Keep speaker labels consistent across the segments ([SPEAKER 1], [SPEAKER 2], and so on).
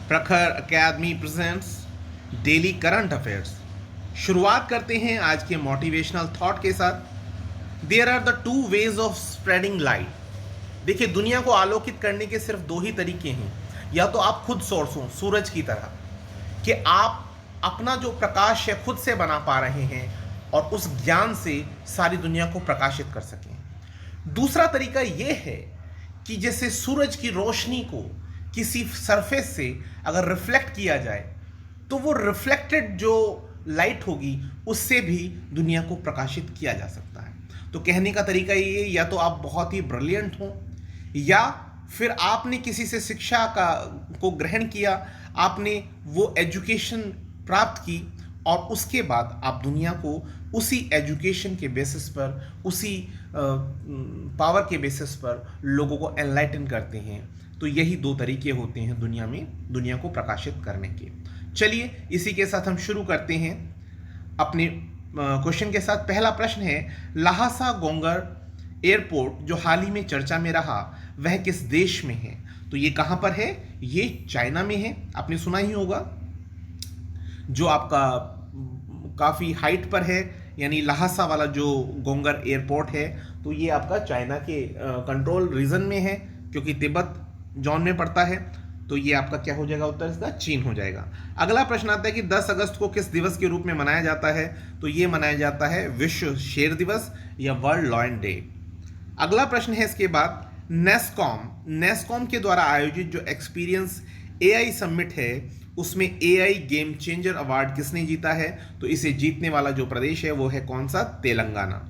[SPEAKER 1] प्रखर academy presents daily current affairs. शुरुआत करते हैं आज के मोटिवेशनल थॉट के साथ। There are the two ways of spreading light. देखिए, दुनिया को आलोकित करने के सिर्फ दो ही तरीके हैं। या तो आप खुद सोर्स हो सूरज की तरह कि आप अपना जो प्रकाश है खुद से बना पा रहे हैं और उस ज्ञान से सारी दुनिया को प्रकाशित कर सकें। दूसरा तरीका यह है कि जैसे सूरज की रोशनी को किसी सरफेस से अगर रिफ्लेक्ट किया जाए तो वो रिफ्लेक्टेड जो लाइट होगी उससे भी दुनिया को प्रकाशित किया जा सकता है। तो कहने का तरीका ये, या तो आप बहुत ही ब्रिलियंट हो या फिर आपने किसी से शिक्षा को ग्रहण किया, आपने वो एजुकेशन प्राप्त की और उसके बाद आप दुनिया को उसी एजुकेशन के बेसिस पर, उसी पावर के बेसिस पर लोगों को एनलाइटन करते हैं। तो यही दो तरीके होते हैं दुनिया में दुनिया को प्रकाशित करने के। चलिए इसी के साथ हम शुरू करते हैं अपने क्वेश्चन के साथ। पहला प्रश्न है, ल्हासा गोंगर एयरपोर्ट जो हाल ही में चर्चा में रहा वह किस देश में है? तो ये कहाँ पर है? ये चाइना में है। आपने सुना ही होगा, जो आपका काफ़ी हाइट पर है, यानी ल्हासा वाला जो गोंगर एयरपोर्ट है तो ये आपका चाइना के कंट्रोल रीजन में है, क्योंकि तिब्बत जोन में पड़ता है। तो ये आपका क्या हो जाएगा? उत्तर इसका चीन हो जाएगा। अगला प्रश्न आता है कि 10 अगस्त को किस दिवस के रूप में मनाया जाता है? तो ये मनाया जाता है विश्व शेर दिवस या वर्ल्ड लॉयन डे। अगला प्रश्न है इसके बाद, नेस्कॉम के द्वारा आयोजित जो एक्सपीरियंस एआई समिट है उसमें एआई गेम चेंजर अवार्ड किसने जीता है? तो इसे जीतने वाला जो प्रदेश है वो है कौन सा? तेलंगाना।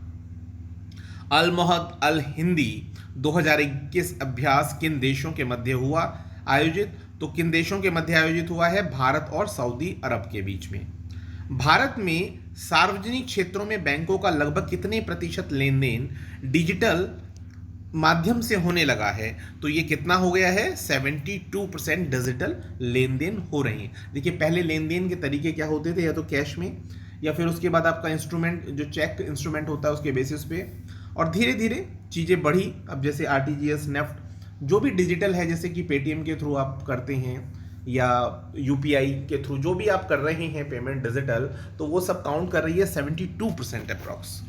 [SPEAKER 1] अल मोहद अल हिंदी 2021 अभ्यास किन देशों के मध्य हुआ आयोजित? तो किन देशों के मध्य आयोजित हुआ है? भारत और सऊदी अरब के बीच में। भारत में सार्वजनिक क्षेत्रों में बैंकों का लगभग कितने प्रतिशत लेन देन डिजिटल माध्यम से होने लगा है? तो ये कितना हो गया है? 72% डिजिटल लेन देन हो रही है। देखिए, पहले लेन देन के तरीके क्या होते थे? या तो कैश में या फिर उसके बाद आपका इंस्ट्रूमेंट जो चेक इंस्ट्रूमेंट होता है उसके बेसिस पे, और धीरे धीरे चीज़ें बढ़ी। अब जैसे आरटीजीएस, नेफ्ट जो भी डिजिटल है, जैसे कि पेटीएम के थ्रू आप करते हैं या यूपीआई के थ्रू जो भी आप कर रहे हैं पेमेंट डिजिटल, तो वो सब काउंट कर रही है 72% अप्रॉक्स।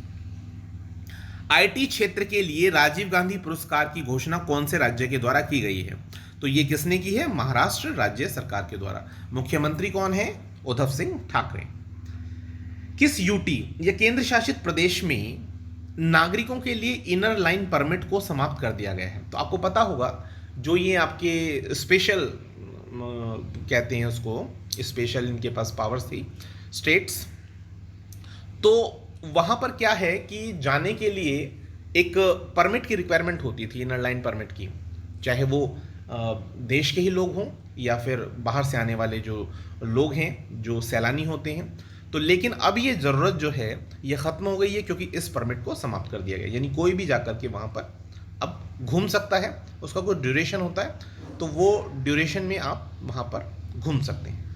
[SPEAKER 1] आईटी क्षेत्र के लिए राजीव गांधी पुरस्कार की घोषणा कौन से राज्य के द्वारा की गई है? तो ये किसने की है? महाराष्ट्र राज्य सरकार के द्वारा। मुख्यमंत्री कौन है? उद्धव सिंह ठाकरे। किस यूटी या केंद्र शासित प्रदेश में नागरिकों के लिए इनर लाइन परमिट को समाप्त कर दिया गया है? तो आपको पता होगा, जो ये आपके स्पेशल कहते हैं उसको, स्पेशल इनके पास पावर्स थी स्टेट्स, तो वहाँ पर क्या है कि जाने के लिए एक परमिट की रिक्वायरमेंट होती थी, इनर लाइन परमिट की, चाहे वो देश के ही लोग हों या फिर बाहर से आने वाले जो लोग हैं, जो सैलानी होते हैं। तो लेकिन अब ये ज़रूरत जो है ये ख़त्म हो गई है, क्योंकि इस परमिट को समाप्त कर दिया गया। यानी कोई भी जाकर के वहाँ पर अब घूम सकता है। उसका कोई ड्यूरेशन होता है, तो वो ड्यूरेशन में आप वहाँ पर घूम सकते हैं।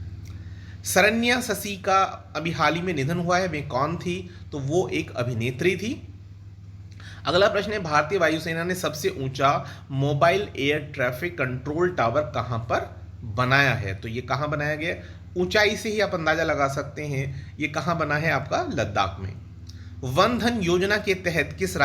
[SPEAKER 1] शरण्या शशि का अभी हाल ही में निधन हुआ है, वे कौन थी? तो वो एक अभिनेत्री थी। अगला प्रश्न है, भारतीय वायुसेना ने सबसे ऊंचा mobile air traffic control tower कहां पर बनाया है? तो ये कहां बनाया गया? ऊंचाई से ही आप अंदाजा लगा सकते हैं ये कहां बना है, आपका लद्दाख में। वन धन योजना के तहत किस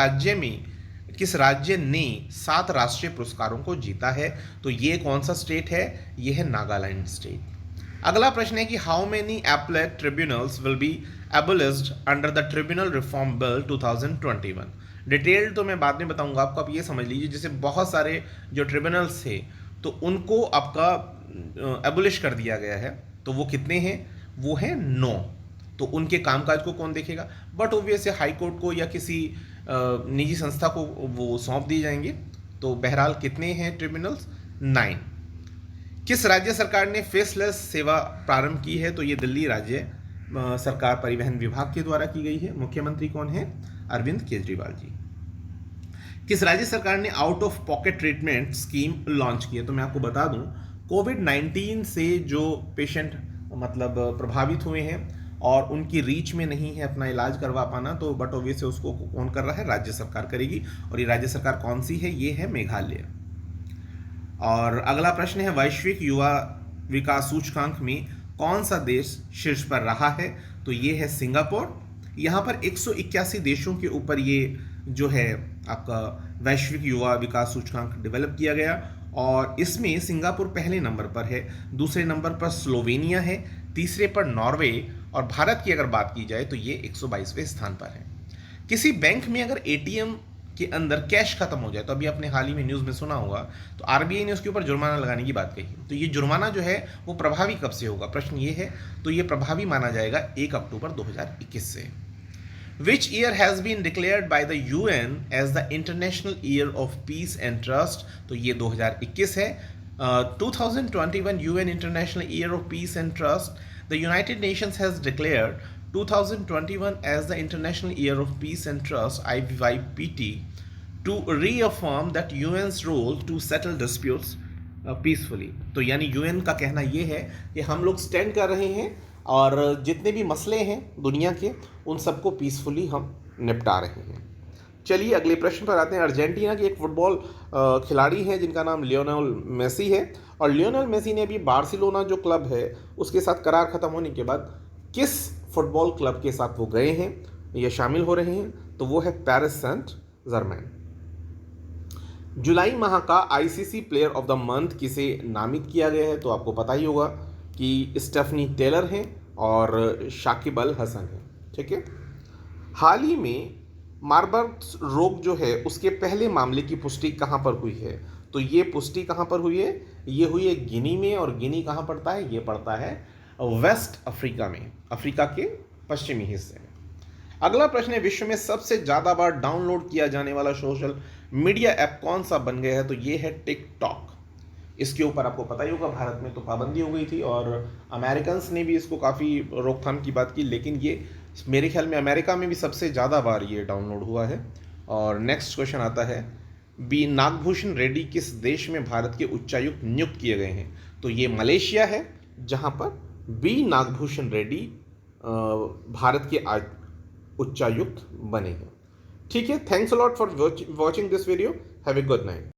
[SPEAKER 1] राज्य ने 7 राष्ट्रीय पुरस्कारों को जीता है? तो ये कौन सा स्टेट है? ये है नागालैंड स्टेट। अगला प्रश्न है कि how many appellate tribunals will be एबोलिश्ड under the tribunal reform bill 2021? Detail तो मैं बाद में बताऊंगा आपको, आप ये समझ लीजिए जैसे बहुत सारे जो ट्रिब्यूनल्स थे तो उनको आपका एबोलिश कर दिया गया है। तो वो कितने हैं? वो हैं 9। तो उनके कामकाज को कौन देखेगा? बट ऑब्वियस हाई कोर्ट को या किसी निजी संस्था को वो सौंप दिए जाएंगे। तो बहरहाल कितने हैं ट्रिब्यूनल्स? 9। किस राज्य सरकार ने फेसलेस सेवा प्रारंभ की है? तो ये दिल्ली राज्य सरकार परिवहन विभाग के द्वारा की गई है। मुख्यमंत्री कौन है? अरविंद केजरीवाल जी। किस राज्य सरकार ने out of pocket treatment scheme launch की है? तो मैं आपको बता दूं, कोविड-19 से जो पेशेंट मतलब प्रभावित हुए हैं और उनकी रीच में नहीं है अपना इलाज करवा पाना, तो बट ऑब्वियसली उसको कौन कर रहा है? राज्य सरकार करेगी। और ये राज्य सरकार कौन सी है? ये है मेघालय। और अगला प्रश्न है, वैश्विक युवा विकास सूचकांक में कौन सा देश शीर्ष पर रहा है? तो ये है सिंगापुर। यहाँ पर 181 देशों के ऊपर ये जो है आपका वैश्विक युवा विकास सूचकांक डेवलप किया गया और इसमें सिंगापुर पहले नंबर पर है, दूसरे नंबर पर स्लोवेनिया है, तीसरे पर नॉर्वे और भारत की अगर बात की जाए तो ये 122वें स्थान पर है। किसी बैंक में अगर एटीएम के अंदर कैश खत्म हो जाए, तो अभी आपने हाल ही में न्यूज़ में सुना होगा, तो आरबीआई ने उसके ऊपर जुर्माना लगाने की बात कही। तो ये जुर्माना जो है वो प्रभावी कब से होगा? प्रश्न ये है। तो ये प्रभावी माना जाएगा 1 अक्टूबर 2021 से। Which year has been declared by the UN as the International Year of Peace and Trust? तो ये 2021 है। 2021 UN International Year of Peace and Trust. The United Nations has declared 2021 as the International Year of Peace and Trust (IPT) to reaffirm that UN's role to settle disputes peacefully. तो यानी UN का कहना ये है कि हम लोग stand कर रहे हैं और जितने भी मसले हैं दुनिया के उन सबको पीसफुली हम निपटा रहे हैं। चलिए अगले प्रश्न पर आते हैं। अर्जेंटीना के एक फुटबॉल खिलाड़ी हैं जिनका नाम लियोनेल मेसी है और लियोनेल मेसी ने अभी बार्सिलोना जो क्लब है उसके साथ करार खत्म होने के बाद किस फुटबॉल क्लब के साथ वो गए हैं, ये शामिल हो रहे हैं? तो वो है पेरिस सेंट जर्मैन। जुलाई माह का ICC player of the month किसे नामित किया गया है? तो आपको पता ही होगा कि स्टेफनी टेलर हैं और शाकिब अल हसन हैं। ठीक है। हाल ही में मार्बर्ग रोग जो है उसके पहले मामले की पुष्टि कहाँ पर हुई है? तो ये पुष्टि कहाँ पर हुई है? ये हुई है गिनी में। और गिनी कहाँ पड़ता है? ये पड़ता है वेस्ट अफ्रीका में, अफ्रीका के पश्चिमी हिस्से में। अगला प्रश्न है, विश्व में सबसे ज़्यादा बार डाउनलोड किया जाने वाला सोशल मीडिया ऐप कौन सा बन गया है? तो ये है टिकटॉक। इसके ऊपर आपको पता ही होगा भारत में तो पाबंदी हो गई थी और अमेरिकन्स ने भी इसको काफ़ी रोकथाम की बात की, लेकिन ये मेरे ख्याल में अमेरिका में भी सबसे ज़्यादा बार ये डाउनलोड हुआ है। और नेक्स्ट क्वेश्चन आता है, बी नागभूषण रेड्डी किस देश में भारत के उच्चायुक्त नियुक्त किए गए हैं? तो ये मलेशिया है जहाँ पर बी नागभूषण रेड्डी भारत के उच्चायुक्त बने हैं। ठीक है, thanks a lot for watching this video. Have a good night.